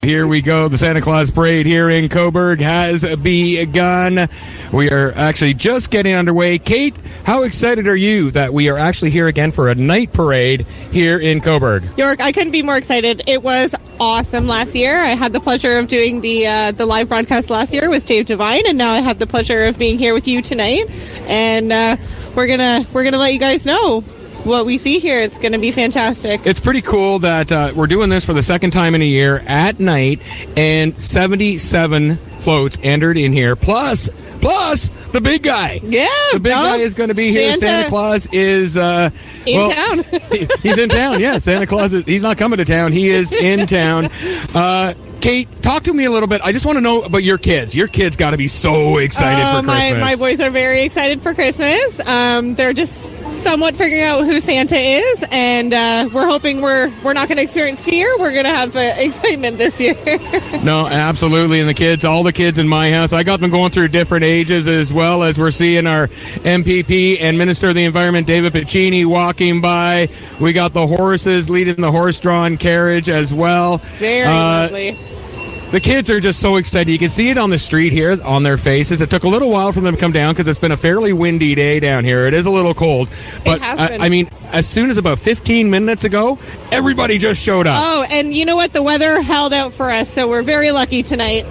Here we go. The Santa Claus Parade here in Cobourg has begun. We are actually just getting underway. Kate, how excited are you that we are actually here again for a night parade here in Cobourg? York, I couldn't be more excited. It was awesome last year. I had the pleasure of doing the live broadcast last year with Dave Devine, and now I have the pleasure of being here with you tonight. And we're gonna let you guys know what we see here. It's going to be fantastic. It's pretty cool that we're doing this for the second time in a year at night, and 77 floats entered in here, plus the big guy. Yeah, the big guy is going to be here. Santa Claus is in town. He's in town. Yeah, Santa Claus he's not coming to town. He is in town. Kate, talk to me a little bit. I just want to know about your kids. Your kids got to be so excited for Christmas. My boys are very excited for Christmas. They're just somewhat figuring out who Santa is, and we're hoping we're not going to experience fear. We're going to have excitement this year. No, absolutely. And all the kids in my house, I got them going through different ages, as well as we're seeing our MPP and Minister of the Environment, David Piccini, walking by. We got the horses leading the horse-drawn carriage as well. Very lovely. The kids are just so excited. You can see it on the street here on their faces. It took a little while for them to come down because it's been a fairly windy day down here. It is a little cold. But, I mean, as soon as about 15 minutes ago, everybody just showed up. Oh, and you know what? The weather held out for us, so we're very lucky tonight.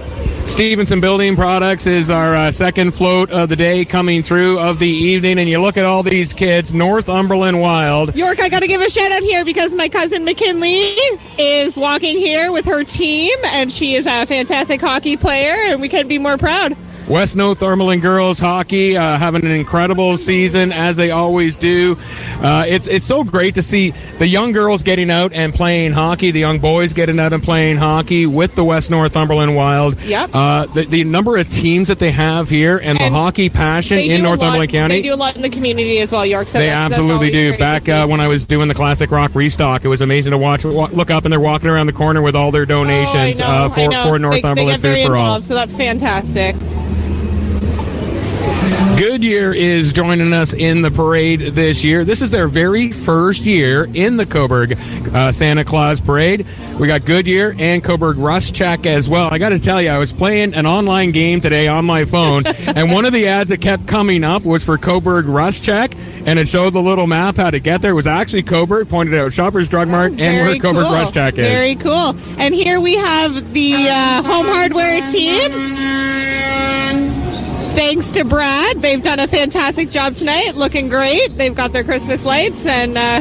Stevenson Building Products is our second float of the day coming through of the evening, and you look at all these kids, Northumberland Wild. York, I got to give a shout out here because my cousin McKinley is walking here with her team, and she is a fantastic hockey player, and we couldn't be more proud. West Northumberland girls hockey having an incredible season, as they always do. It's so great to see the young girls getting out and playing hockey, the young boys getting out and playing hockey with the West Northumberland Wild. Yep. The number of teams that they have here and the hockey passion in Northumberland County. They do a lot in the community as well, York. So they absolutely do. Back when I was doing the Classic Rock restock, it was amazing to watch. Look up and they're walking around the corner with all their donations for Northumberland they get very Food for All. involved, so that's fantastic. Goodyear is joining us in the parade this year. This is their very first year in the Cobourg Santa Claus Parade. We got Goodyear and Cobourg Rust Check as well. I got to tell you, I was playing an online game today on my phone, and one of the ads that kept coming up was for Cobourg Rust Check, and it showed the little map how to get there. It was actually Cobourg, pointed out Shoppers Drug Mart, and where Cobourg Rust Check is. Very cool. And here we have the Home Hardware team. Thanks to Brad. They've done a fantastic job tonight. Looking great. They've got their Christmas lights and I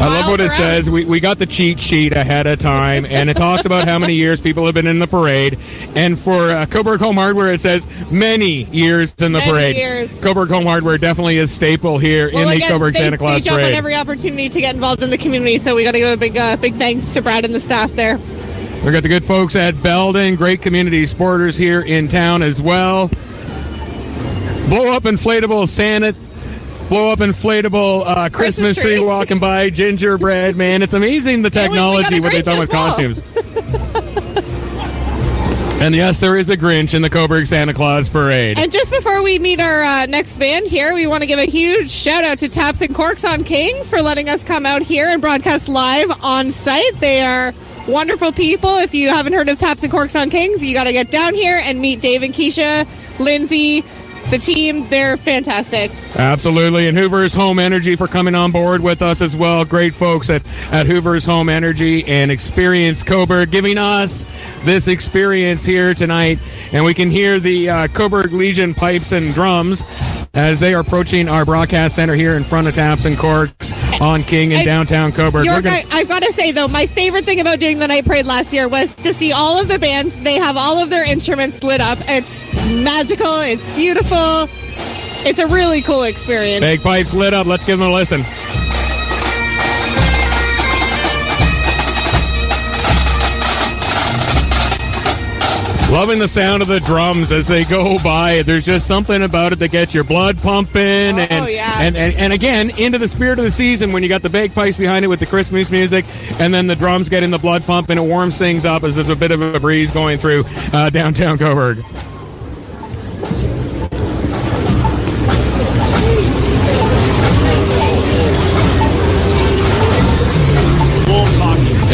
love what it says. We got the cheat sheet ahead of time, and it talks about how many years people have been in the parade. And for Cobourg Home Hardware, it says many years in the parade. Years. Cobourg Home Hardware definitely is staple here in the Cobourg Santa Claus Parade. They jump on every opportunity to get involved in the community, so we got to give a big thanks to Brad and the staff there. We got the good folks at Belden, great community supporters here in town as well. Blow up inflatable Santa, blow up inflatable Christmas tree walking by, gingerbread man. It's amazing the technology what they've done with costumes. And yes, there is a Grinch in the Cobourg Santa Claus Parade. And just before we meet our next band here, we want to give a huge shout out to Taps and Corks on Kings for letting us come out here and broadcast live on site. They are wonderful people. If you haven't heard of Taps and Corks on Kings, you got to get down here and meet Dave and Keisha, Lindsay, the team. They're fantastic. Absolutely. And Hoover's Home Energy for coming on board with us as well. Great folks at Hoover's Home Energy and Experience Cobourg giving us this experience here tonight. And we can hear the Cobourg Legion pipes and drums as they are approaching our broadcast center here in front of Taps and Corks on King in downtown Cobourg. York, I've got to say, though, my favorite thing about doing the night parade last year was to see all of the bands. They have all of their instruments lit up. It's magical. It's beautiful. It's a really cool experience. Bagpipes lit up. Let's give them a listen. Loving the sound of the drums as they go by. There's just something about it that gets your blood pumping. And again, into the spirit of the season when you got the bagpipes behind it with the Christmas music, and then the drums getting the blood pumping. It warms things up as there's a bit of a breeze going through downtown Cobourg.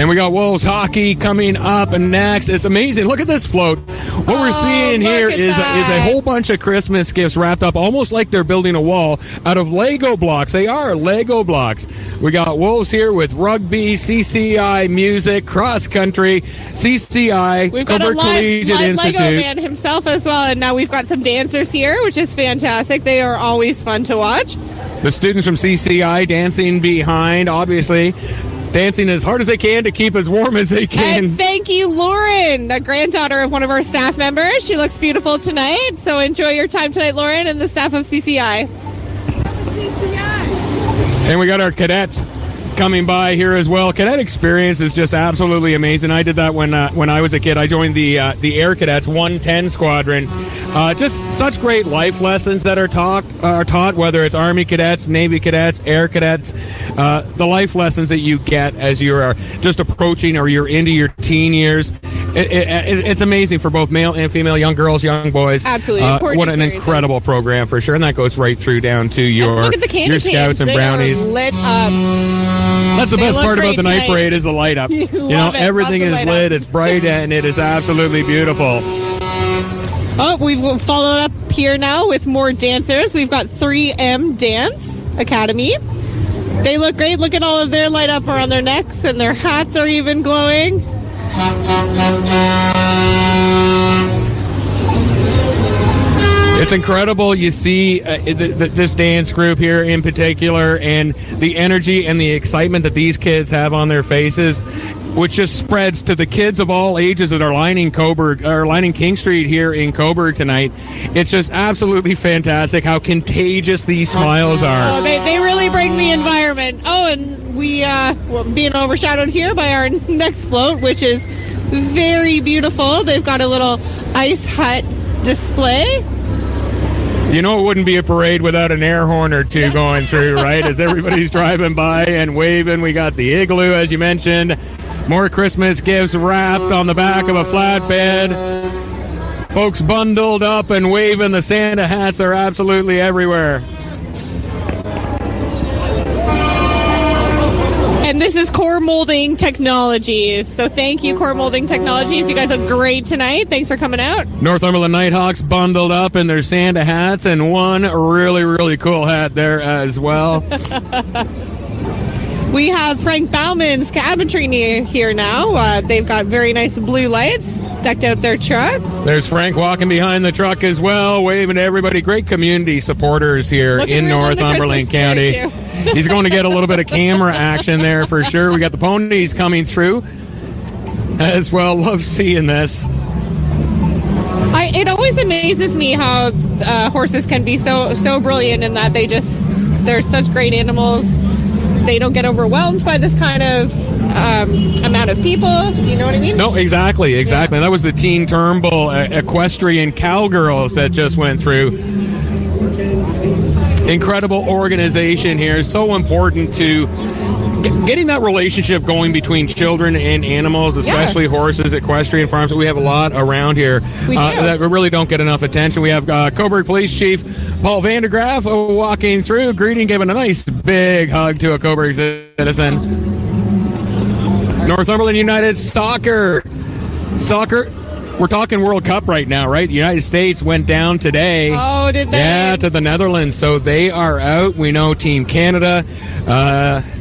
And we got Wolves hockey coming up next. It's amazing. Look at this float. What we're seeing here is a whole bunch of Christmas gifts wrapped up almost like they're building a wall out of Lego blocks. They are Lego blocks. We got Wolves here with rugby, CCI, music, cross country, CCI, we've got Cobourg a live Collegiate Institute. Lego man himself as well. And now we've got some dancers here, which is fantastic. They are always fun to watch. The students from CCI dancing behind, obviously. Dancing as hard as they can to keep as warm as they can. And thank you, Lauren, a granddaughter of one of our staff members. She looks beautiful tonight. So enjoy your time tonight, Lauren, and the staff of CCI. And we got our cadets coming by here as well. Cadet experience is just absolutely amazing. I did that when I was a kid. I joined the Air Cadets 110 Squadron. Just such great life lessons that are taught, whether it's Army cadets, Navy cadets, Air cadets. The life lessons that you get as you're just approaching or you're into your teen years. It's amazing for both male and female, young girls, young boys. Absolutely. What an incredible program for sure. And that goes right through down to your scouts and brownies. Lit up. That's the best part about the night parade is the light up. You know, everything is lit, it's bright, and it is absolutely beautiful. Oh, we've followed up here now with more dancers. We've got 3M Dance Academy. They look great. Look at all of their light up around their necks, and their hats are even glowing. It's incredible. You see this dance group here in particular, and the energy and the excitement that these kids have on their faces, which just spreads to the kids of all ages that are lining Cobourg or lining King Street here in Cobourg tonight. It's just absolutely fantastic how contagious these smiles are. Oh, they really bring the environment. Oh, and we being overshadowed here by our next float, which is very beautiful. They've got a little ice hut display. You know, it wouldn't be a parade without an air horn or two going through, right? As everybody's driving by and waving. We got the igloo, as you mentioned. More Christmas gifts wrapped on the back of a flatbed. Folks bundled up and waving. The Santa hats are absolutely everywhere. And this is Core Molding Technologies. So thank you, Core Molding Technologies. You guys look great tonight. Thanks for coming out. Northumberland Nighthawks bundled up in their Santa hats, and one really, really cool hat there as well. We have Frank Bauman's cabinetry here now. They've got very nice blue lights decked out their truck. There's Frank walking behind the truck as well, waving to everybody. Great community supporters here in Northumberland County. He's going to get a little bit of camera action there for sure. We got the ponies coming through as well. Love seeing this. It always amazes me how horses can be so brilliant in that they're such great animals. They don't get overwhelmed by this kind of amount of people. You know what I mean? No, exactly. Yeah. That was the Teen Turnbull Equestrian Cowgirls that just went through. Incredible organization here. So important to getting that relationship going between children and animals, especially horses, equestrian farms. We have a lot around here that really don't get enough attention. We have Cobourg Police Chief Paul Vandergraaf walking through, greeting, giving a nice big hug to a Cobourg citizen. Northumberland United Soccer. We're talking World Cup right now, right? The United States went down today. Oh, did they? Yeah, to the Netherlands. So they are out. We know Team Canada.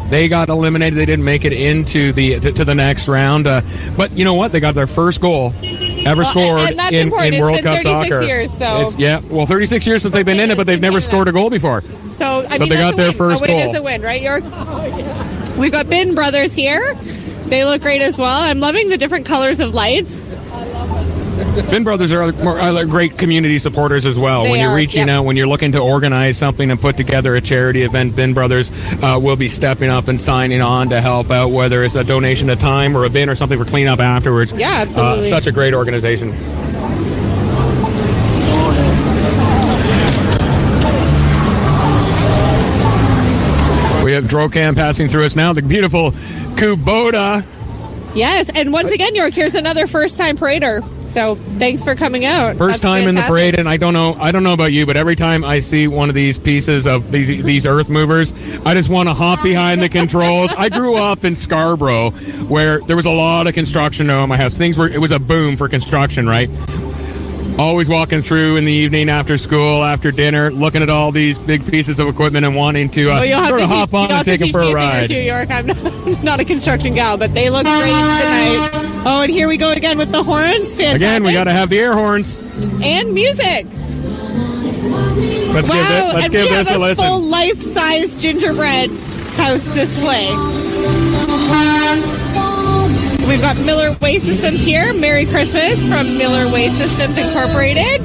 They got eliminated. They didn't make it into to the next round. But you know what? They got their first goal ever scored in World Cup soccer. 36 years, so. 36 years since they've been in it, but they've never scored a goal before. So they got their first goal. A win is a win, right, York? We've got Bin Brothers here. They look great as well. I'm loving the different colors of lights. Bin Brothers are great community supporters as well. When you're reaching out, when you're looking to organize something and put together a charity event, Bin Brothers will be stepping up and signing on to help out, whether it's a donation of time or a bin or something for cleanup afterwards. Yeah, absolutely. Such a great organization. We have Drocam passing through us now. The beautiful Kubota Yes, and once again, York, here's another first-time parader. So thanks for coming out. First time in the parade, and I don't know about you, but every time I see one of these pieces of these earth movers, I just want to hop behind the controls. I grew up in Scarborough, where there was a lot of construction around my house. It was a boom for construction, right? Always walking through in the evening after school, after dinner, looking at all these big pieces of equipment and wanting to sort of hop on and take them for a ride. Too, York. I'm not a construction gal, but they look great tonight. Oh, and here we go again with the horns. Fantastic. Again, we got to have the air horns. And music. Let's give this a listen. Full life-size gingerbread house display. We've got Miller Waste Systems here. Merry Christmas from Miller Waste Systems Incorporated.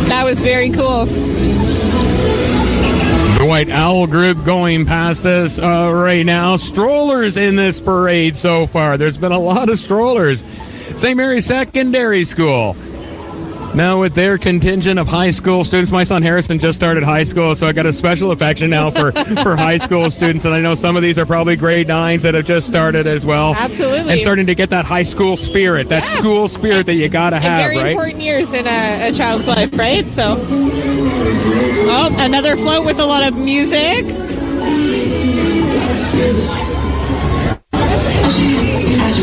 That was very cool. The White Owl Group going past us right now. Strollers in this parade so far. There's been a lot of strollers. St. Mary's Secondary School. Now with their contingent of high school students, my son Harrison just started high school, so I got a special affection now for high school students, and I know some of these are probably grade 9s that have just started as well. Absolutely. And starting to get that high school spirit, school spirit that you got to have, very important years in a child's life, right? So, another float with a lot of music.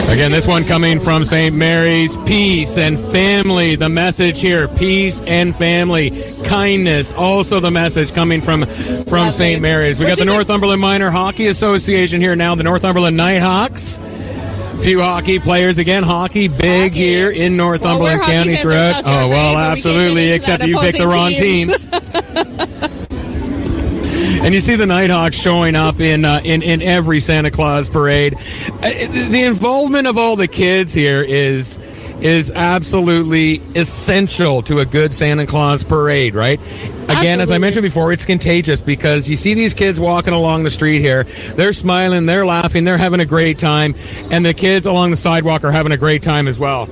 Again, this one coming from St. Mary's. Peace and family. The message here, peace and family. Kindness, also the message coming from St. Mary's. We got the Northumberland Minor Hockey Association here now, the Northumberland Nighthawks. Few hockey players again. Hockey big here in Northumberland County throughout. Oh, well, absolutely, except you picked the wrong team. And you see the Nighthawks showing up in every Santa Claus parade. The involvement of all the kids here is absolutely essential to a good Santa Claus parade, right? Again, absolutely. As I mentioned before, it's contagious because you see these kids walking along the street here. They're smiling, they're laughing, they're having a great time, and the kids along the sidewalk are having a great time as well.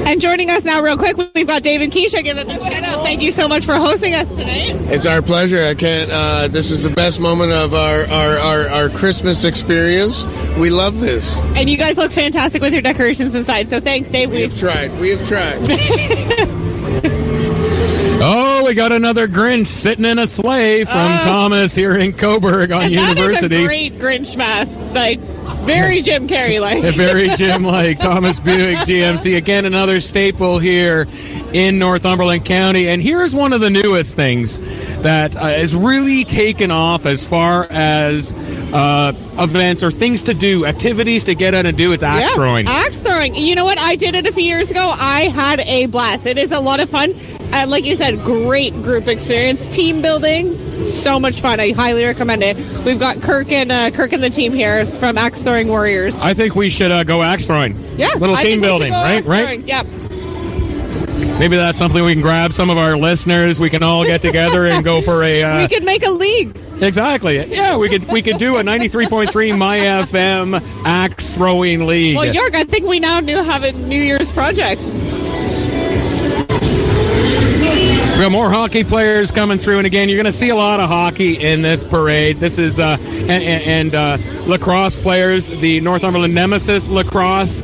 And joining us now real quick, we've got Dave and Keisha. Give them a shout out. Thank you so much for hosting us tonight. It's our pleasure. I can't, this is the best moment of our Christmas experience. We love this. And you guys look fantastic with your decorations inside. So thanks, Dave. We have tried. Oh, we got another Grinch sitting in a sleigh from Thomas here in Cobourg on University. That is a great Grinch mask. Like, very Jim Carrey-like. Very Jim-like. Thomas Buick GMC. Again, another staple here in Northumberland County. And here's one of the newest things that is really taken off as far as events or things to do, activities to get out and do. It's axe throwing. Axe throwing. You know what? I did it a few years ago. I had a blast. It is a lot of fun. Like you said, great group experience, team building, so much fun. I highly recommend it. We've got Kirk and the team here from Axe Throwing Warriors. I think we should go axe throwing. Yeah, little team building, right? Yep. Maybe that's something we can grab some of our listeners. We can all get together and go for a. We could make a league. Exactly. Yeah, we could do a 93.3 My FM axe throwing league. Well, York, I think we now have a New Year's project. We got more hockey players coming through, and again, you're going to see a lot of hockey in this parade. This is lacrosse players, the Northumberland Nemesis lacrosse.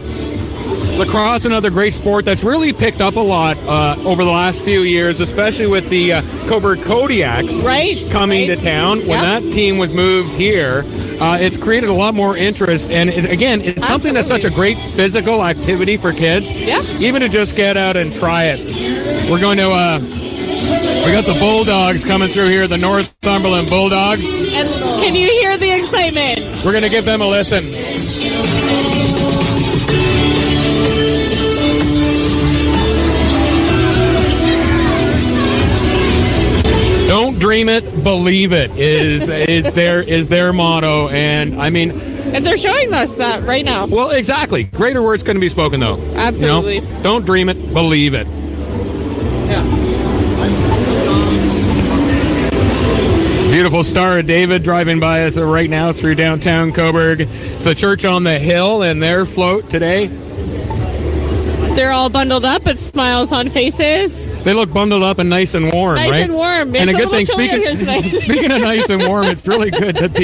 Lacrosse, another great sport that's really picked up a lot over the last few years, especially with the Cobourg Kodiaks coming to town. When that team was moved here, it's created a lot more interest. And it's something that's such a great physical activity for kids. Yeah. Even to just get out and try it. We're going to, we got the Bulldogs coming through here, the Northumberland Bulldogs. And can you hear the excitement? We're going to give them a listen. Don't dream it, believe it is their motto, and I mean, and they're showing us that right now. Well, exactly. Greater words couldn't be spoken, though. Absolutely. You know? Don't dream it, believe it. Yeah. Beautiful Star of David driving by us right now through downtown Cobourg. It's the Church on the Hill and their float today. They're all bundled up, but smiles on faces. They look bundled up and nice and warm, Nice right? and warm. And It's a good thing, little chilly out here tonight. speaking of nice and warm, it's really good that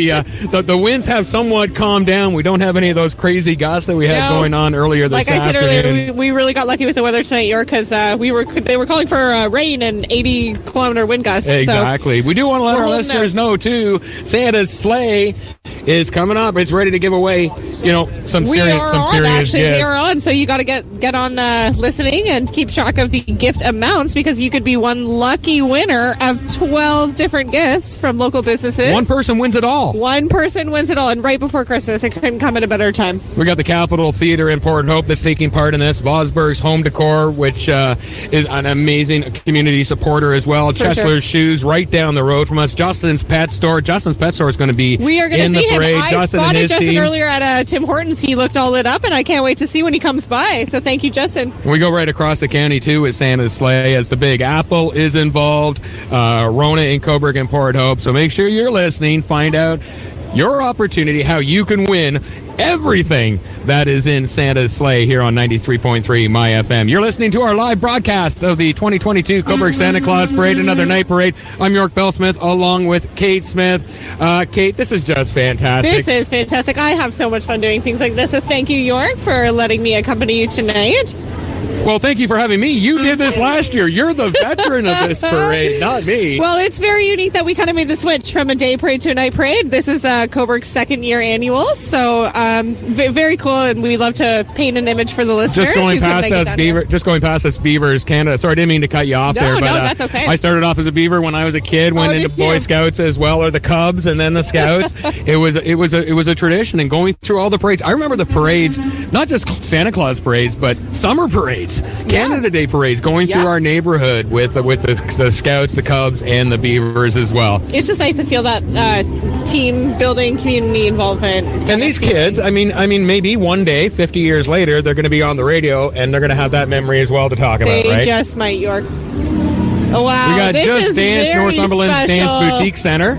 the winds have somewhat calmed down. We don't have any of those crazy gusts that we had going on earlier this afternoon. Like I said earlier, we really got lucky with the weather tonight, York, because they were calling for rain and 80-kilometer wind gusts. Exactly. So we do want to let our holding listeners know, too, Santa's sleigh is coming up. It's ready to give away, some serious gifts. We are on, so you got to get on listening and keep track of the gift amounts, because you could be one lucky winner of 12 different gifts from local businesses. One person wins it all. One person wins it all, and right before Christmas. It couldn't come at a better time. We got the Capitol Theater in Port Hope that's taking part in this. Vosburg's Home Decor, which is an amazing community supporter as well. Chesler's Shoes right down the road from us. Justin's Pet Store. Justin's Pet Store is going to be we are going to see parade. Him. I spotted Justin earlier at Tim Hortons. He looked all lit up, and I can't wait to see when he comes by. So thank you, Justin. We go right across the county, too, with Santa's sleigh, as the Big Apple is involved. Rona in Cobourg and Port Hope. So make sure you're listening. Find out your opportunity, how you can win everything that is in Santa's sleigh here on 93.3 My FM. You're listening to our live broadcast of the 2022 Cobourg Santa Claus Parade, another night parade. I'm York Bellsmith, along with Kate Smith. Kate, this is just fantastic. This is fantastic. I have so much fun doing things like this. So thank you, York, for letting me accompany you tonight. Well, thank you for having me. You did this last year. You're the veteran of this parade, not me. Well, it's very unique that we kind of made the switch from a day parade to a night parade. This is Cobourg's second year annual, so very cool, and we love to paint an image for the listeners. Just going past us, Beavers Canada. Sorry, I didn't mean to cut you off there. But, that's okay. I started off as a Beaver when I was a kid. Went into Boy Scouts as well, or the Cubs, and then the Scouts. It was a tradition, and going through all the parades. I remember the parades, not just Santa Claus parades, but summer parades. Canada Day parades going through our neighborhood with the Scouts, the Cubs, and the Beavers as well. It's just nice to feel that team building, community involvement. And these kids, I mean, maybe one day, 50 years later, they're going to be on the radio and they're going to have that memory as well to talk about, right? They just might, York. Oh, wow. We got this Just is Dance, very Northumberland's special. Dance Boutique Center.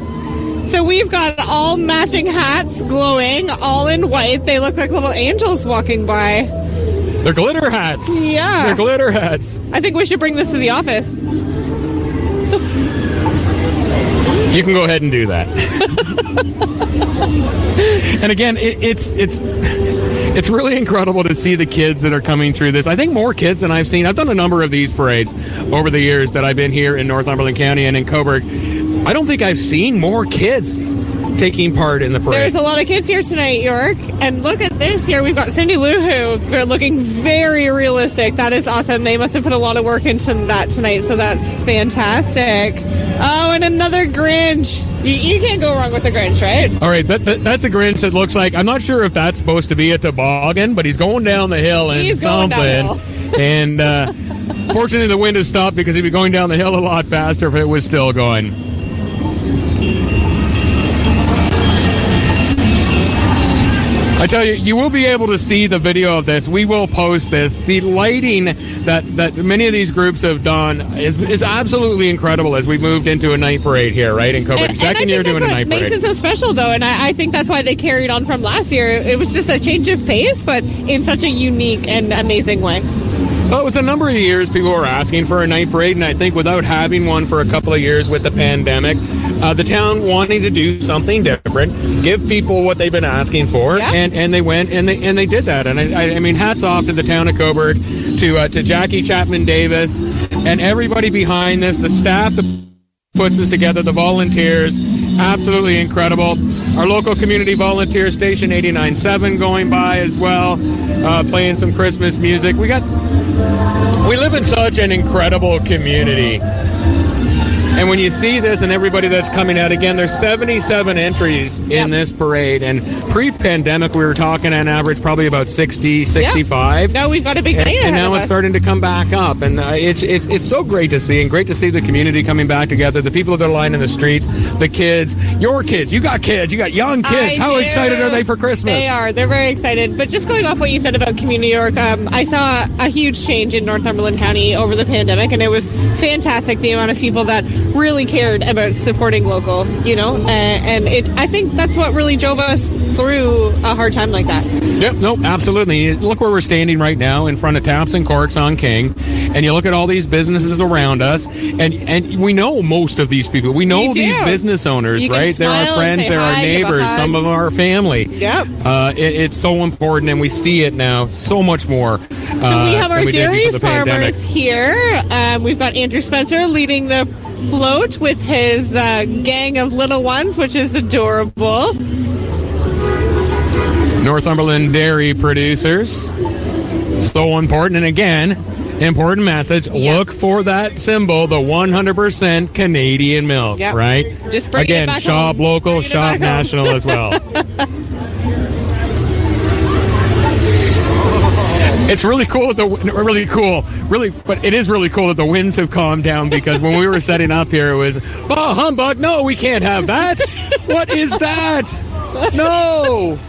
So we've got all matching hats glowing, all in white. They look like little angels walking by. They're glitter hats. Yeah. They're glitter hats. I think we should bring this to the office. You can go ahead and do that. And again, it's really incredible to see the kids that are coming through this. I think more kids than I've seen. I've done a number of these parades over the years that I've been here in Northumberland County and in Cobourg. I don't think I've seen more kids taking part in the parade. There's a lot of kids here tonight, York. And look at this here. We've got Cindy Lou Who. They're looking very realistic. That is awesome. They must have put a lot of work into that tonight, so that's fantastic. Oh, and another Grinch. You can't go wrong with a Grinch, right? All right, that's a Grinch that looks like, I'm not sure if that's supposed to be a toboggan, but he's going down the hill and He's something. going down the And fortunately, the wind has stopped because he'd be going down the hill a lot faster if it was still going. I tell you, you will be able to see the video of this. We will post this. The lighting that many of these groups have done is absolutely incredible as we moved into a night parade here, right, in Cobourg. Second year doing a night parade. What makes it so special, though, and I think that's why they carried on from last year. It was just a change of pace, but in such a unique and amazing way. Well, it was a number of years people were asking for a night parade, and I think without having one for a couple of years with the pandemic, the town wanting to do something different, give people what they've been asking for, and they went and they did that. And I mean, hats off to the town of Cobourg, to Jackie Chapman Davis, and everybody behind this, the staff that puts this together, the volunteers, absolutely incredible. Our local community volunteer station 89.7 going by as well, playing some Christmas music. We live in such an incredible community. And when you see this and everybody that's coming out, again, there's 77 entries in this parade. And pre-pandemic, we were talking on average probably about 60, 65. No, we've got a big night and now it's starting to come back up. And it's so great to see, and great to see the community coming back together, the people that are lining the streets, the kids, your kids. You got kids. You got young kids. How excited are they for Christmas? They are. They're very excited. But just going off what you said about community work, I saw a huge change in Northumberland County over the pandemic, and it was fantastic, the amount of people that really cared about supporting local, and I think that's what really drove us through a hard time like that. Yep, no, absolutely. Look where we're standing right now in front of Taps and Corks on King, and you look at all these businesses around us, and we know most of these people. We know these business owners, right? They're our friends, they're our neighbors, some of them are our family. Yep. It's so important, and we see it now so much more. So we have our dairy farmers here. We've got Andrew Spencer leading the float with his gang of little ones, which is adorable. Northumberland dairy producers. So important. And again, important message. Yep. Look for that symbol, the 100% Canadian milk, yep. right? Just bring it back shop home. Local, shop national as well. It's really cool but it is really cool that the winds have calmed down, because when we were setting up here, it was, bah humbug, no, we can't have that. What is that? No.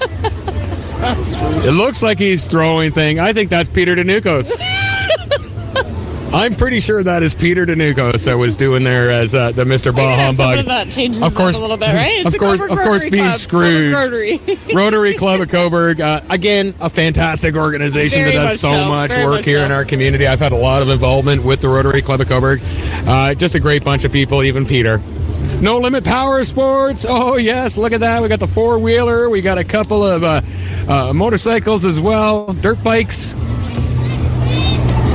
It looks like he's throwing thing. I think that's Peter Danucos. I'm pretty sure that is Peter Danucos that was doing there as the Mr. Bah Humbug. That changes of course, a little bit, right? It's of course, being screwed. Rotary Club of Cobourg, again, a fantastic organization that does so much work here in our community. I've had a lot of involvement with the Rotary Club of Cobourg. Just a great bunch of people, even Peter. No Limit Power Sports. Oh, yes, look at that. We got the four-wheeler. We got a couple of motorcycles as well, dirt bikes.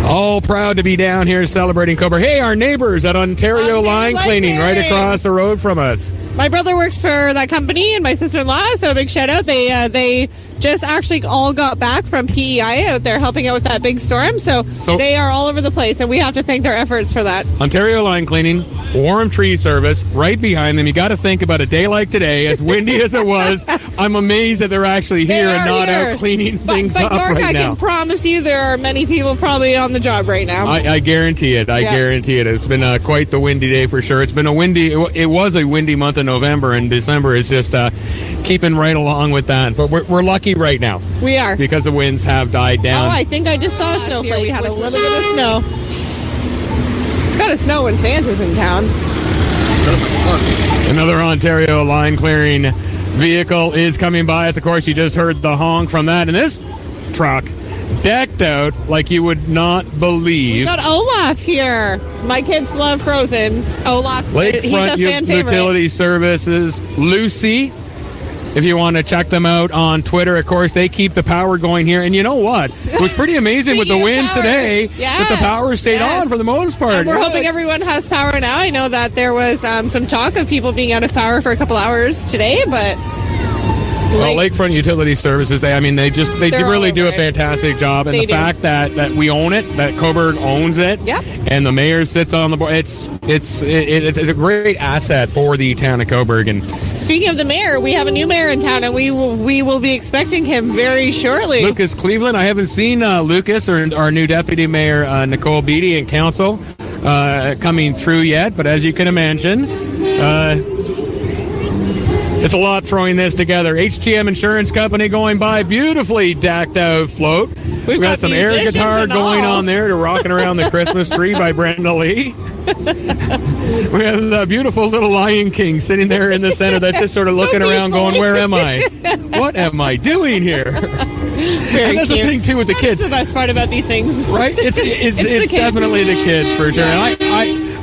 All proud to be down here celebrating Cobourg. Hey, our neighbors at Ontario Line Cleaning right across the road from us. My brother works for that company and my sister-in-law, so a big shout out. They just actually all got back from PEI out there helping out with that big storm, so they are all over the place, and we have to thank their efforts for that. Ontario Line Cleaning, Warm Tree Service, right behind them. You got to think about a day like today, as windy as it was. I'm amazed that they're actually here and not out cleaning things up Mark, right now. I can promise you there are many people probably on the job right now. I guarantee it. I guarantee it. It's been quite the windy day for sure. It's been it was a windy month in November, and December is just keeping right along with that. But we're lucky right now. We are. Because the winds have died down. Oh, I think I just saw a snowflake. We had a little bit of snow. It's got to snow when Santa's in town. Another Ontario line clearing vehicle is coming by us. Of course, you just heard the honk from that. And this truck decked out like you would not believe. We got Olaf here. My kids love Frozen. Olaf, he's a fan favorite. Utility Services, Lucy. If you want to check them out on Twitter, of course, they keep the power going here. And you know what? It was pretty amazing with the winds today that the power stayed on for the most part. And we're hoping everyone has power now. I know that there was some talk of people being out of power for a couple hours today, but... Well, Lakefront Utility Services, they really do a fantastic job. And the fact that we own it, that Cobourg owns it, and the mayor sits on the board, it's a great asset for the town of Cobourg. And speaking of the mayor, we have a new mayor in town, and we will be expecting him very shortly. Lucas Cleveland. I haven't seen Lucas or our new deputy mayor, Nicole Beattie, in council coming through yet. But as you can imagine... it's a lot throwing this together. HTM Insurance Company going by, beautifully decked out float. We've got some air guitar going on there to Rocking Around the Christmas Tree by Brenda Lee. We have the beautiful little Lion King sitting there in the center that's just sort of looking around going, where am I? What am I doing here? Very and that's cute. the thing, too, with the kids. That's the best part about these things. Right? It's definitely the kids, for sure. And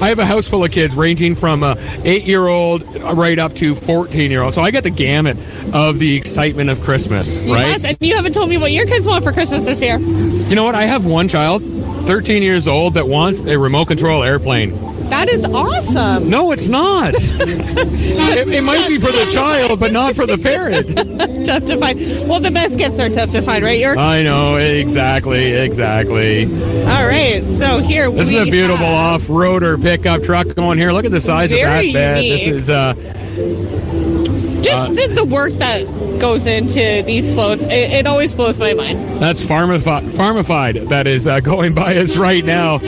I have a house full of kids ranging from 8-year-old right up to 14-year-old. So I get the gamut of the excitement of Christmas, right? Yes, and you haven't told me what your kids want for Christmas this year. You know what? I have one child, 13 years old, that wants a remote control airplane. That is awesome. No, it's not. it might be for the child, but not for the parent. Tough to find. Well, the best gifts are tough to find, right, York? I know, exactly. All right, so here this is a beautiful off-roader pickup truck going here. Look at the size of that bed. Unique. This is just the work that goes into these floats. It always blows my mind. That's Farmified that is going by us right now.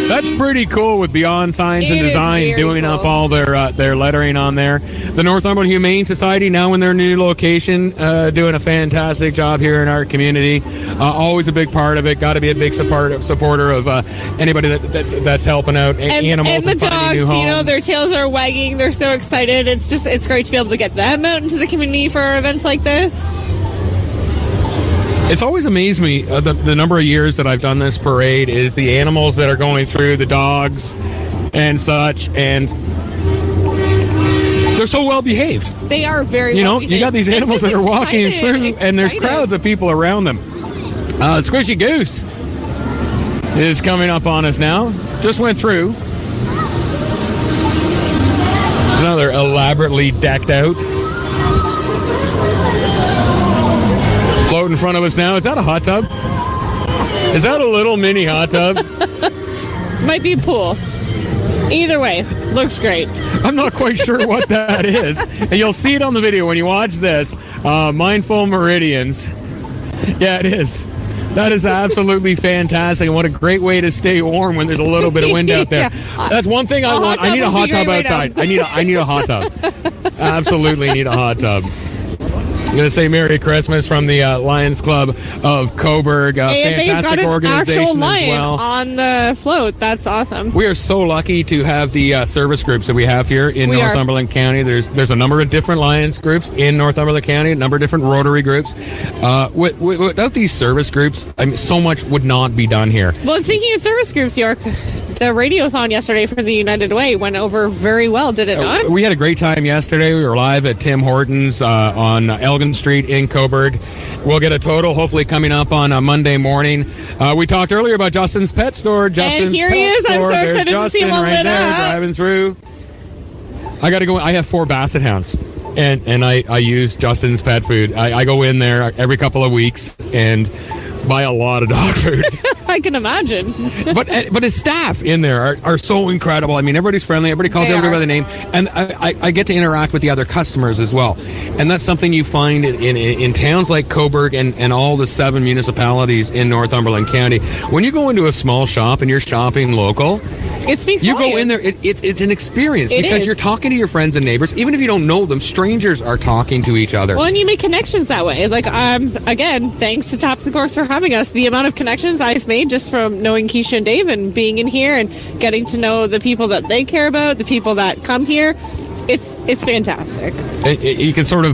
That's pretty cool with Beyond Signs and It is Design very doing cool. up all their lettering on there. The Northumberland Humane Society now in their new location doing a fantastic job here in our community. Always a big part of it. Got to be a big supporter of anybody that's helping out animals and the and finding dogs. new homes. You know, their tails are wagging. They're so excited. It's great to be able to get them out into the community for events like this. It's always amazed me the number of years that I've done this parade is the animals that are going through, the dogs and such, and they're so well behaved. They are very. You know, well-behaved. you got these They're animals just that are walking excited, through, and there's excited. crowds of people around them. Squishy Goose is coming up on us now. Just went through. There's another elaborately decked out. Float in front of us now. Is that a hot tub? Is that a little mini hot tub? Might be a pool. Either way, looks great. I'm not quite sure what that is. And you'll see it on the video when you watch this. Mindful Meridians. Yeah, it is. That is absolutely fantastic. And what a great way to stay warm when there's a little bit of wind out there. Yeah. That's one thing I want. I need a hot tub outside. I need a hot tub. Absolutely need a hot tub. I'm going to say Merry Christmas from the Lions Club of Cobourg. And they've got Fantastic an organization actual as lion well. on the float. That's awesome. We are so lucky to have the service groups that we have here in We are. Northumberland County. There's a number of different Lions groups in Northumberland County, a number of different Rotary groups. Without these service groups, I mean, so much would not be done here. Well, and speaking of service groups, York, the radiothon yesterday for the United Way went over very well, did it not? We had a great time yesterday. We were live at Tim Hortons on Elgin Street in Cobourg. We'll get a total hopefully coming up on a Monday morning. We talked earlier about Justin's Pet Store. Justin's here he Pet is. I'm Store. so There's excited to see Justin him all right lit there up. driving through. I got to go. I have 4 Basset Hounds, and I use Justin's Pet Food. I go in there every couple of weeks and buy a lot of dog food. I can imagine. but his staff in there are so incredible. I mean, everybody's friendly. Everybody calls They everybody are. by the name. And I get to interact with the other customers as well. And that's something you find in towns like Cobourg and all the 7 municipalities in Northumberland County. When you go into a small shop and you're shopping local, It speaks you go volumes. in there, it's an experience It because is. you're talking to your friends and neighbors. Even if you don't know them, strangers are talking to each other. Well, and you make connections that way. Like, again, thanks to Tops and Corks for having us. The amount of connections I've made just from knowing Keisha and Dave and being in here and getting to know the people that they care about, the people that come here, it's fantastic. You can sort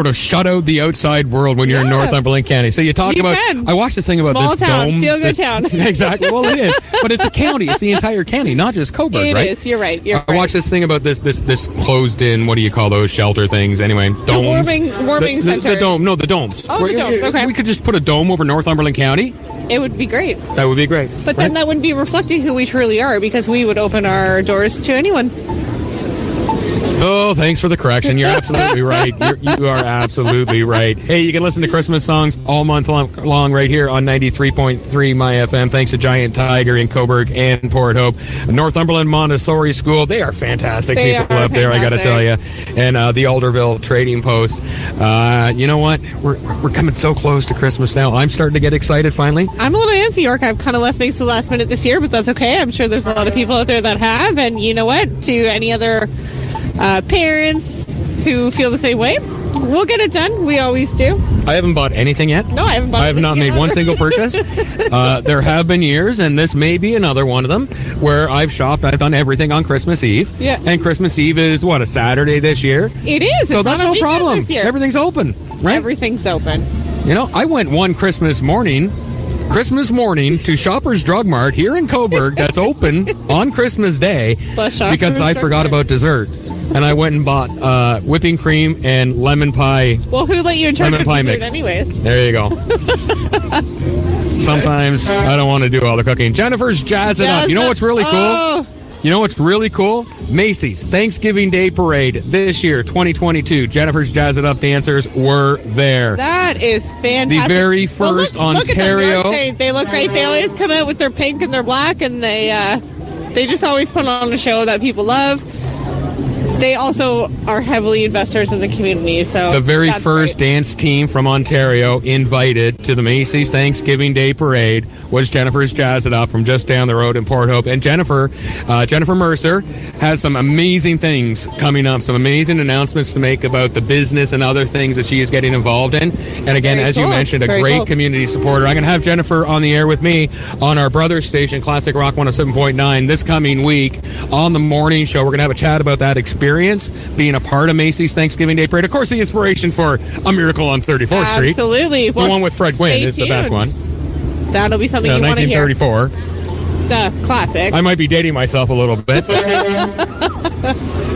of shut out the outside world when you're in Yeah. Northumberland County. So you talk You about. can. I watched this thing about Small this town, dome. feel-good town. Exactly. Well, it is, but it's a county. It's the entire county, not just Cobourg, It right? is. You're right. I watched this thing about this closed-in. What do you call those shelter things? Anyway, domes. warming the centers. dome. No, the domes. Oh, the domes, okay. We could just put a dome over Northumberland County. It would be great. That would be great. But then that wouldn't be reflecting who we truly are because we would open our doors to anyone. Oh, thanks for the correction. You're absolutely right. You are absolutely right. Hey, you can listen to Christmas songs all month long right here on 93.3 My FM. Thanks to Giant Tiger in Cobourg and Port Hope. Northumberland Montessori School, they are fantastic They people are up there, I got to tell you. And the Alderville Trading Post. You know what? We're coming so close to Christmas now. I'm starting to get excited finally. I'm a little antsy, York. I've kind of left things to the last minute this year, but that's okay. I'm sure there's a lot of people out there that have. And you know what? To any other parents who feel the same way, we'll get it done. We always do. I haven't bought anything yet. No, I haven't bought I have not anything made one yet. single purchase. There have been years, and this may be another one of them, where I've shopped. I've done everything on Christmas Eve. Yeah. And Christmas Eve is, what, a Saturday this year? It is. So It's that's not a no weekend problem. this year. Everything's open, right? Everything's open. You know, I went one Christmas morning to Shoppers Drug Mart here in Cobourg that's open on Christmas Day Plus Shoppers because I Drug forgot Mart. about dessert. And I went and bought whipping cream and lemon pie. Well, who let you in charge Lemon of pie dessert mix. anyways? There you go. Sometimes I don't want to do all the cooking. Jennifer's Jazz It Up. You know what's really cool? Oh, You know what's really cool? Macy's Thanksgiving Day Parade this year, 2022. Jennifer's Jazz It Up dancers were there. that is fantastic. The very Well, first look at them, Ontario- York. They look great. They always come out with their pink and their black, and they just always put on a show that people love. they also are heavily investors in the community. So the very that's first great. dance team from Ontario invited to the Macy's Thanksgiving Day Parade was Jennifer's Jazz It Up from just down the road in Port Hope. And Jennifer Mercer has some amazing things coming up, some amazing announcements to make about the business and other things that she is getting involved in. And again, Very as you cool. mentioned, a Very great cool. community supporter. I'm going to have Jennifer on the air with me on our brother station, Classic Rock 107.9, this coming week on the morning show. We're going to have a chat about that experience, being a part of Macy's Thanksgiving Day Parade. Of course, the inspiration for A Miracle on 34th Street. Absolutely. The one with Fred Gwynn is the best one. That'll be something you want to hear. 1934. The classic. I might be dating myself a little bit.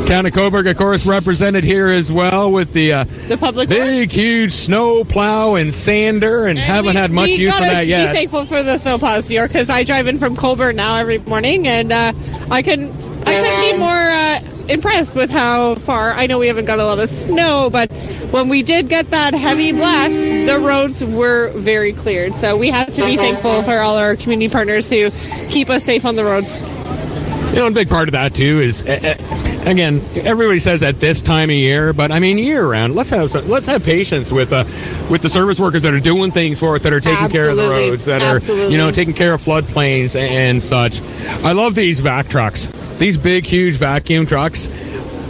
Town of Cobourg, of course, represented here as well with the public big, works. huge snow plow and sander, and haven't had much use for that yet. Be thankful for the snow plows here because I drive in from Cobourg now every morning, and I couldn't be more impressed with how far. I know we haven't got a lot of snow, but when we did get that heavy blast, the roads were very cleared. So we have to be thankful for all our community partners who keep us safe on the roads. You know, a big part of that too is, again, everybody says at this time of year, but I mean year round. Let's have patience with the service workers that are doing things for us, that are taking care of the Absolutely. roads, that Absolutely. are taking care of floodplains and such. I love these vac trucks. These big, huge vacuum trucks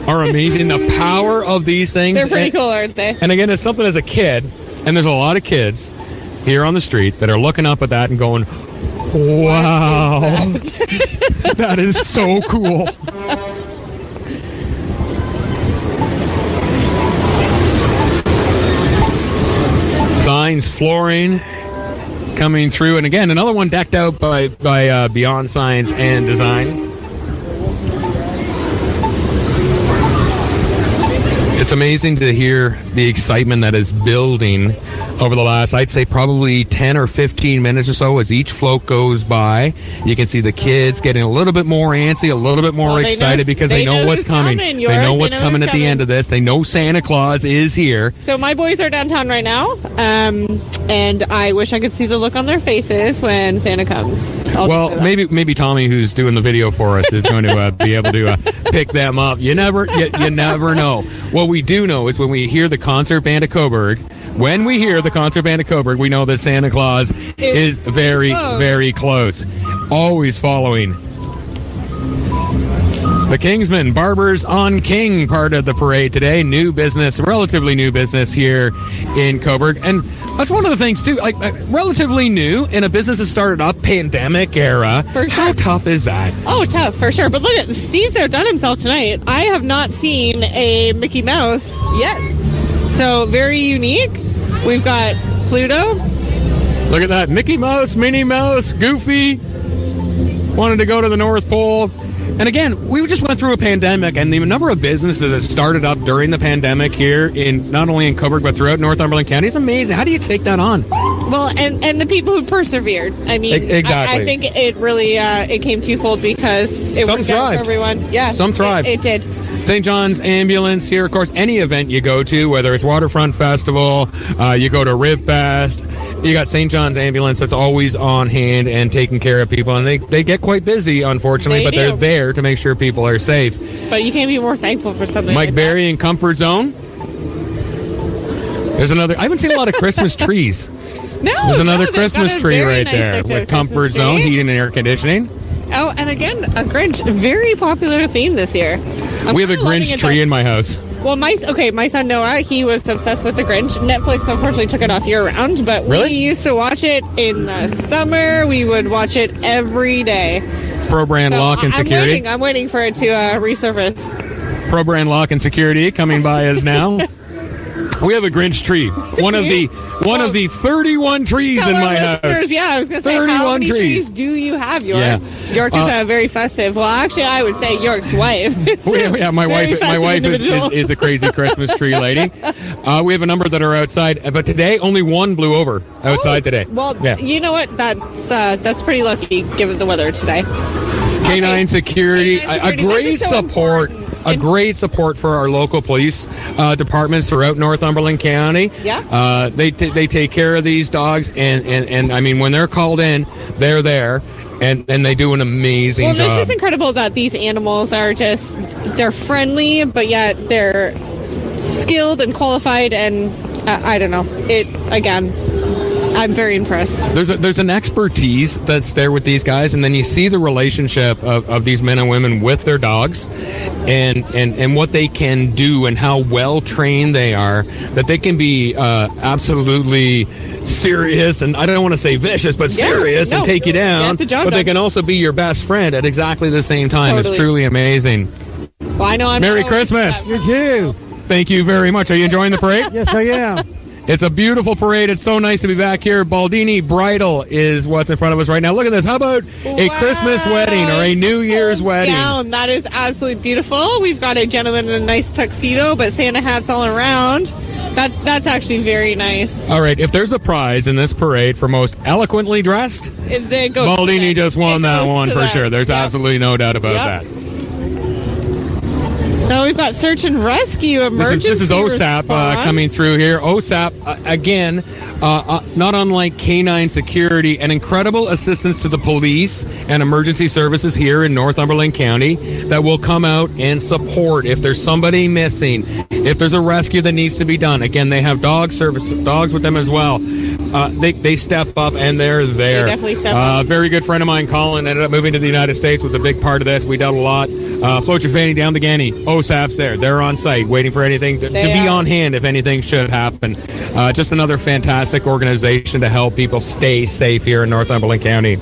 are amazing. The power of these things. They're pretty cool, aren't they? And again, it's something as a kid, and there's a lot of kids here on the street that are looking up at that and going, wow, that is so cool. Signs, flooring coming through, and again, another one decked out by Beyond Signs and Design. It's amazing to hear the excitement that is building over the last, I'd say, probably 10 or 15 minutes or so as each float goes by. You can see the kids getting a little bit more antsy, a little bit more excited because they know what's coming. They know what's coming at the end of this. They know Santa Claus is here. So my boys are downtown right now, and I wish I could see the look on their faces when Santa comes. Well, maybe Tommy, who's doing the video for us, is going to be able to pick them up. You never know. What we do know is when we hear the concert band of Cobourg, we know that Santa Claus is very, very close. Always following. The Kingsmen, Barbers on King, part of the parade today. New business, relatively new business here in Cobourg. And that's one of the things, too, like relatively new in a business that started up pandemic era. For sure. How tough is that? Oh, tough, for sure. But look at Steve's outdone himself tonight. I have not seen a Mickey Mouse yet. So, very unique. We've got Pluto. Look at that. Mickey Mouse, Minnie Mouse, Goofy. Wanted to go to the North Pole. And again, we just went through a pandemic, and the number of businesses that started up during the pandemic here, in not only in Cobourg, but throughout Northumberland County is amazing. How do you take that on? Well, and the people who persevered. I mean, exactly. I think it really it came twofold because it worked out for everyone. Yeah, some thrived. It did. St. John's Ambulance here, of course, any event you go to, whether it's Waterfront Festival, you go to Rib Fest, you got St. John's Ambulance that's always on hand and taking care of people. And they get quite busy, unfortunately, but they're there to make sure people are safe. But you can't be more thankful for something Mike like Berry in Comfort Zone. There's another. I haven't seen a lot of Christmas trees. There's another Christmas tree right there with Comfort Zone, heating and air conditioning. Oh, and again, a Grinch. Very popular theme this year. We have a Grinch tree in my house. Well, my son Noah, he was obsessed with the Grinch. Netflix unfortunately took it off year-round, but we used to watch it in the summer. We would watch it every day. Pro-brand lock and security. I'm waiting for it to resurface. Pro-brand lock and security coming by us now. We have a Grinch tree. One of the 31 trees in my house. Yeah, I was going to say, how many trees do you have, York? Yeah. York is very festive. Well, actually, I would say York's wife. My wife is a crazy Christmas tree lady. We have a number that are outside, but today only one blew over outside today. Well, you know what? That's pretty lucky given the weather today. Canine security, a great support a great support for our local police departments throughout Northumberland County. Yeah. They take care of these dogs, and I mean, when they're called in, they're there. And they do an amazing job. Well, it's just incredible that these animals are they're friendly, but yet they're skilled and qualified, and I don't know. I'm very impressed. There's an expertise that's there with these guys, and then you see the relationship of these men and women with their dogs, and what they can do and how well trained they are, that they can be absolutely serious, and I don't want to say vicious, but serious, and take you down. But they can also be your best friend at exactly the same time. Totally. It's truly amazing. Well, I know. Merry Christmas. You too. Thank you very much. Are you enjoying the parade? Yes, I am. It's a beautiful parade. It's so nice to be back here. Baldini Bridal is what's in front of us right now. Look at this. How about a Christmas wedding or a New Year's wedding? Down. That is absolutely beautiful. We've got a gentleman in a nice tuxedo, but Santa hats all around. That's actually very nice. All right. If there's a prize in this parade for most eloquently dressed, It goes Baldini just won that one for them. sure. There's absolutely no doubt about that. So we've got search and rescue emergency This is OSAP response. coming through here. OSAP, again, not unlike Canine Security, an incredible assistance to the police and emergency services here in Northumberland County that will come out and support if there's somebody missing, if there's a rescue that needs to be done. Again, they have dogs with them as well. They step up, and they're there. They definitely step up. Very good friend of mine, Colin, ended up moving to the United States, was a big part of this. We dealt a lot. Float your fanny down the Ganny. OSAP's there. They're on site, waiting for anything to be on hand if anything should happen. Just another fantastic organization to help people stay safe here in Northumberland County.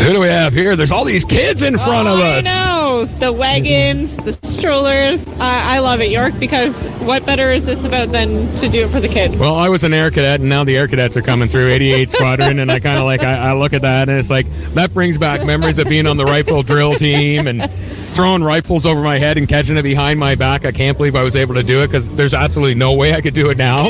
Who do we have here? There's all these kids in front of us. I know. The wagons, the strollers. I love it, York, because what better is this about than to do it for the kids? Well, I was an air cadet, and now the air cadets are coming through 88 Squadron, and I kind of I look at that, and it's like, that brings back memories of being on the rifle drill team and throwing rifles over my head and catching it behind my back. I can't believe I was able to do it, because there's absolutely no way I could do it now.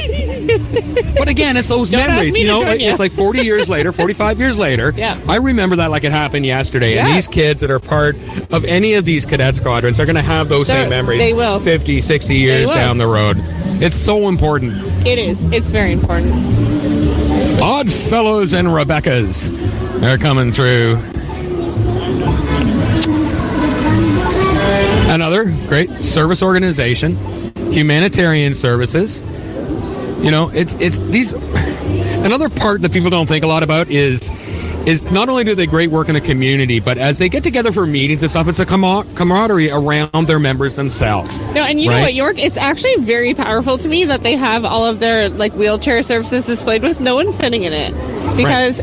But again, it's those memories, it's like 40 years later, 45 years later. Yeah. I remember that like it happened yesterday. Yeah. And these kids that are part of any of these cadet squadrons are going to have those same memories. They will. 50, 60 years down the road. It's so important. It is. It's very important. Odd Fellows and Rebeccas are coming through. Another great service organization, humanitarian services. You know, it's these. Another part that people don't think a lot about is not only do they great work in the community, but as they get together for meetings and stuff, it's a camaraderie around their members themselves. No, and you know what, York? It's actually very powerful to me that they have all of their wheelchair services displayed with no one sitting in it, because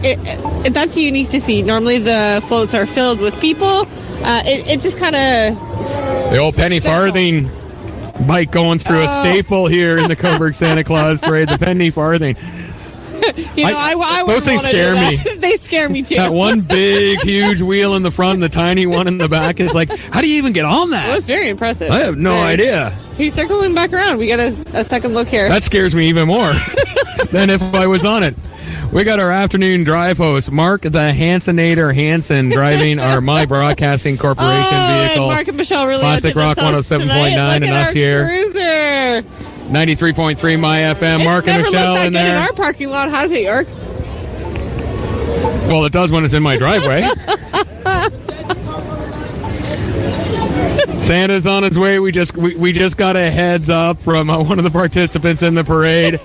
that's unique to see. Normally, the floats are filled with people. It just kind of the old penny farthing bike going through a staple here in the Cobourg Santa Claus Parade. The penny farthing. I those things scare me. They scare me too. That one big, huge wheel in the front and the tiny one in the back is like, how do you even get on that? It was very impressive. I have no idea. He's circling back around. We got a second look here. That scares me even more than if I was on it. We got our afternoon drive host, Mark the Hansonator Hanson, driving our My Broadcasting Corporation vehicle. And Mark and Michelle really Classic Rock 107.9 and us here. Cruiser. 93.3 My FM. Mark and Michelle in there. In our parking lot, has it, York? Well, it does when it's in my driveway. Santa's on his way. We just got a heads up from one of the participants in the parade.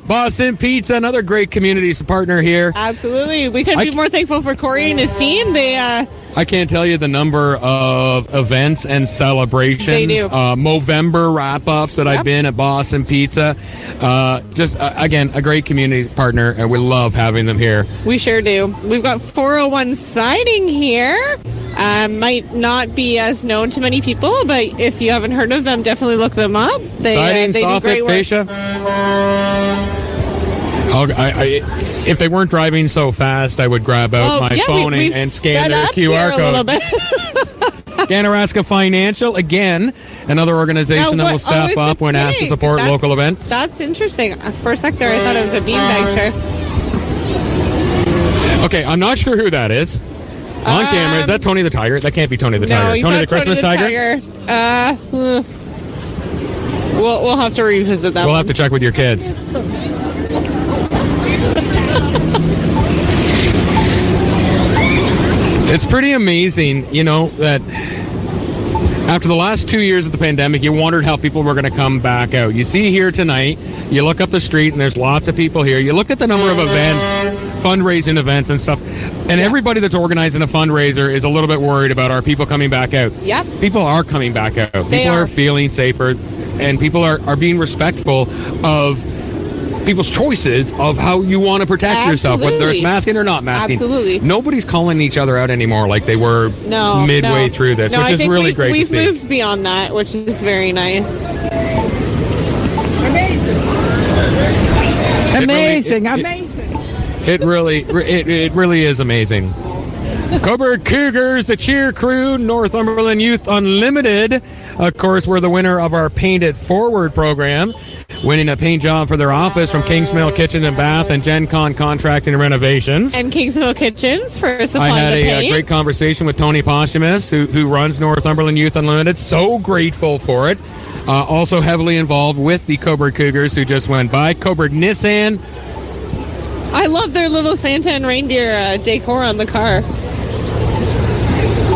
Boston Pizza, another great community partner here. Absolutely. We couldn't be more thankful for Corey and his team. I can't tell you the number of events and celebrations. They do. Movember wrap-ups that I've been at Boston Pizza. Again, a great community partner, and we love having them here. We sure do. We've got 401 Siding here. Might not be as known to many people, but if you haven't heard of them, definitely look them up. Siding, they do great soffit, work. fascia. If they weren't driving so fast, I would grab out my phone and scan their QR code. A little bit. Ganaraska Financial, again, another organization that will step up when asked to support local events. That's interesting. For a sec there, I thought it was a beanbag chair. Okay, I'm not sure who that is. On camera, is that Tony the Tiger? That can't be Tony the Tiger. No, he's Tony not the Christmas Tiger? We'll have to revisit that We'll one. have to check with your kids. It's pretty amazing, that after the last 2 years of the pandemic, you wondered how people were going to come back out. You see here tonight, you look up the street, and there's lots of people here. You look at the number of events, fundraising events and stuff, and everybody that's organizing a fundraiser is a little bit worried about, are people coming back out? Yep. People are coming back out. They People are are feeling safer, and people are being respectful of people's choices of how you want to protect yourself, whether it's masking or not masking. Absolutely. Nobody's calling each other out anymore like they were midway through this, which I is think really great to see. We've moved beyond that, which is very nice. Amazing. It really is amazing. Cobourg Cougars, the cheer crew, Northumberland Youth Unlimited, of course, were the winner of our Paint It Forward program, winning a paint job for their office from Kingsmill Kitchen and Bath and Gen Con Contracting and Renovations. And Kingsmill Kitchens for supplying I had the paint. a great conversation with Tony Posthumus, who runs Northumberland Youth Unlimited. So grateful for it. Also heavily involved with the Cobourg Cougars, who just went by. Cobourg Nissan. I love their little Santa and reindeer decor on the car.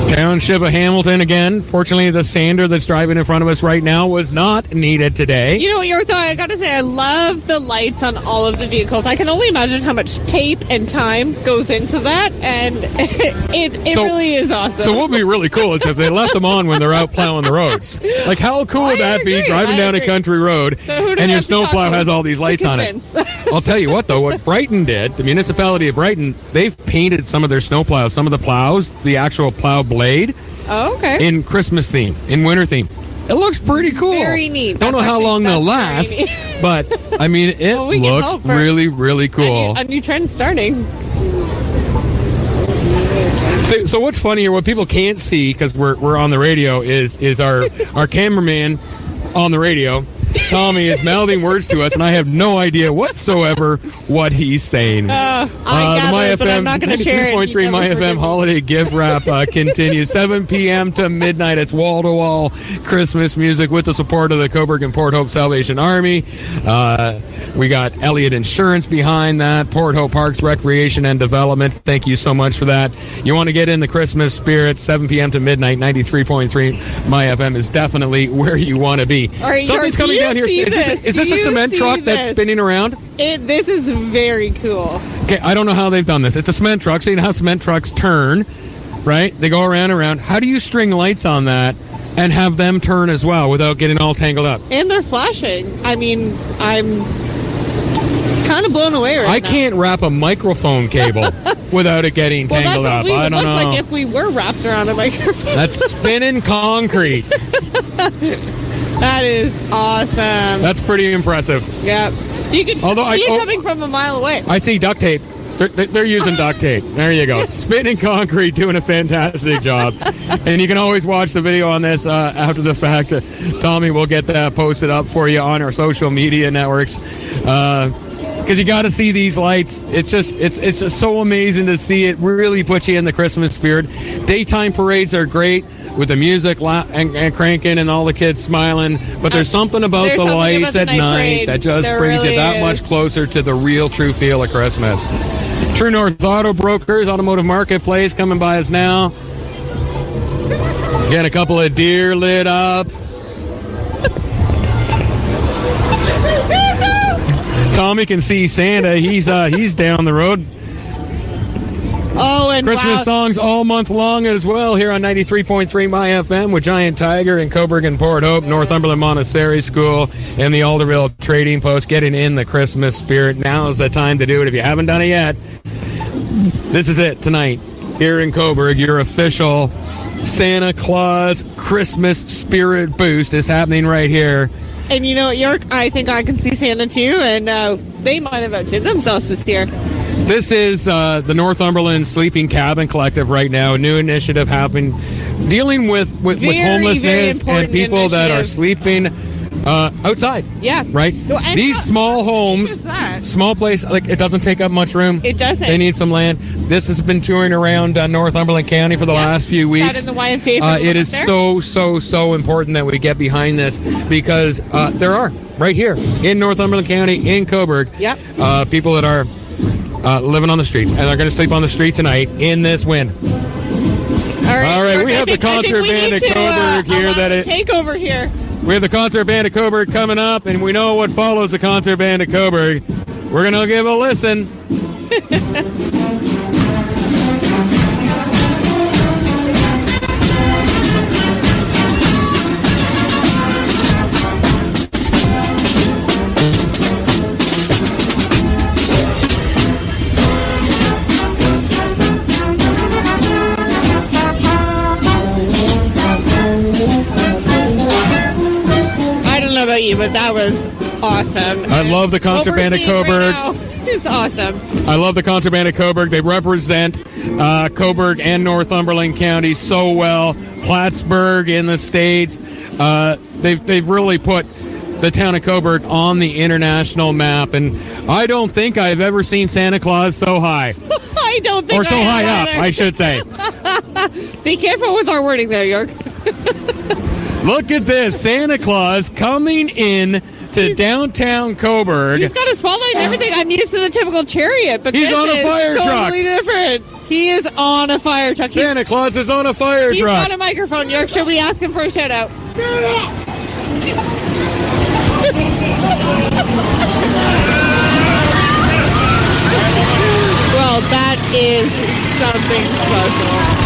Township of Hamilton again. Fortunately, the sander that's driving in front of us right now was not needed today. You know what, your thought? I gotta say, I love the lights on all of the vehicles. I can only imagine how much tape and time goes into that, and it really is awesome. So what would be really cool is if they left them on when they're out plowing the roads. Like, how cool would that be, driving down a country road, and your snowplow has all these lights on it? I'll tell you what, though, what Brighton did, the municipality of Brighton, they've painted some of their snowplows, some of the plows, the actual plow blade, Oh, okay. in Christmas theme, in winter theme. It looks pretty cool. Very neat. Don't know how long they'll last, but I mean, it looks really, really cool. A new trend starting. So what's funny here, what people can't see because we're on the radio, is our cameraman on the radio. Tommy is mouthing words to us, and I have no idea whatsoever what he's saying. I gather, but I'm not going to share it. 93.3 My FM holiday gift wrap continues 7 p.m. to midnight. It's wall-to-wall Christmas music with the support of the Cobourg and Port Hope Salvation Army. We got Elliott Insurance behind that. Port Hope Parks Recreation and Development. Thank you so much for that. You want to get in the Christmas spirit, 7 p.m. to midnight, 93.3 My FM is definitely where you want to be. All right, something's coming down here. Is this a cement truck that's spinning around? This is very cool. Okay, I don't know how they've done this. It's a cement truck, so you know how cement trucks turn, right? They go around and around. How do you string lights on that and have them turn as well without getting all tangled up? And they're flashing. I mean, I'm kind of blown away right now. I can't wrap a microphone cable without it getting tangled up. Well, I don't know. like if we were wrapped around a microphone. That's spinning concrete. That is awesome. That's pretty impressive. Yeah. You can see it coming from a mile away. I see duct tape. They're using duct tape. There you go. Spinning concrete, doing a fantastic job. And you can always watch the video on this after the fact. Tommy will get that posted up for you on our social media networks. Because you got to see these lights. It's just so amazing to see. It really puts you in the Christmas spirit. Daytime parades are great with the music and cranking and all the kids smiling. But there's something about the lights at night that just brings you that much closer to the real, true feel of Christmas. True North Auto Brokers, Automotive Marketplace coming by us now. Getting a couple of deer lit up. Tommy can see Santa. He's down the road. Oh, and Christmas songs all month long as well here on 93.3 My FM with Giant Tiger and Cobourg and Port Hope, Northumberland Montessori School, and the Alderville Trading Post. Getting in the Christmas spirit. Now is the time to do it. If you haven't done it yet, this is it tonight here in Cobourg. Your official Santa Claus Christmas spirit boost is happening right here. And you know what, York? I think I can see Santa too, and they might have outdid themselves this year. This is the Northumberland Sleeping Cabin Collective right now. A new initiative happening, dealing with homelessness and people that are sleeping outside. Yeah. Right? No, and These small homes, is that? small place, like it doesn't take up much room. It doesn't. They need some land. This has been touring around Northumberland County for the last few weeks. Sat in the YMCA for a little it bit is there. so important that we get behind this because there are, right here in Northumberland County, in Cobourg, people that are living on the streets, and they're going to sleep on the street tonight in this wind. All right, we have the concert band at Cobourg here. Take over here. We have the concert band at Cobourg coming up, and we know what follows the concert band at Cobourg. We're going to give a listen. You, but that was awesome. I love the concert band at Cobourg. It's awesome. I love the concert band at Cobourg. They represent Cobourg and Northumberland County so well. Plattsburgh in the States. They've really put the town of Cobourg on the international map, and I don't think I've ever seen Santa Claus so high. I don't think or so high up, I should say. Be careful with our wording there, York. Look at this. Santa Claus coming in to downtown Cobourg. He's got a spotlight and everything. I'm used to the typical chariot, but he's this on a fire is truck. Totally different. He is on a fire truck. Santa Claus is on a fire truck. He's got a microphone, York. Should we ask him for a shout out? Well, that is something special.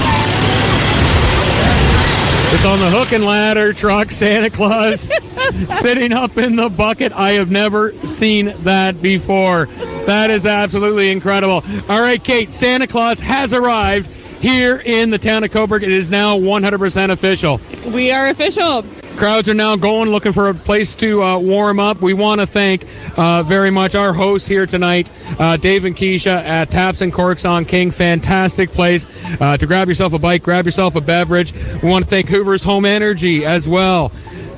It's on the hook and ladder truck, Santa Claus sitting up in the bucket. I have never seen that before. That is absolutely incredible. All right, Kate, Santa Claus has arrived here in the town of Cobourg. It is now 100% official. We are official. Crowds are now going, looking for a place to warm up. We want to thank very much our hosts here tonight, Dave and Keisha at Taps and Corks on King. Fantastic place to grab yourself a bite, grab yourself a beverage. We want to thank Hoover's Home Energy as well.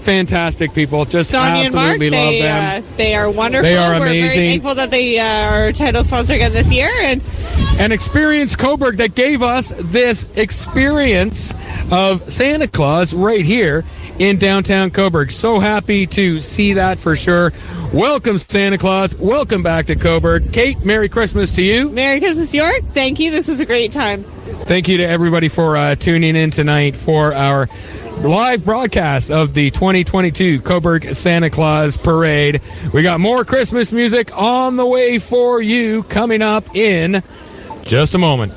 Fantastic people. Just Sonia absolutely and Mark, love them. They are wonderful. They are amazing. We're very thankful that they are our title sponsor again this year. And Experience Cobourg that gave us this experience of Santa Claus right here in downtown Cobourg. So happy to see that for sure. Welcome, Santa Claus. Welcome back to Cobourg. Kate, Merry Christmas to you. Merry Christmas, York. Thank you. This is a great time. Thank you to everybody for tuning in tonight for our live broadcast of the 2022 Cobourg Santa Claus Parade. We got more Christmas music on the way for you coming up in just a moment.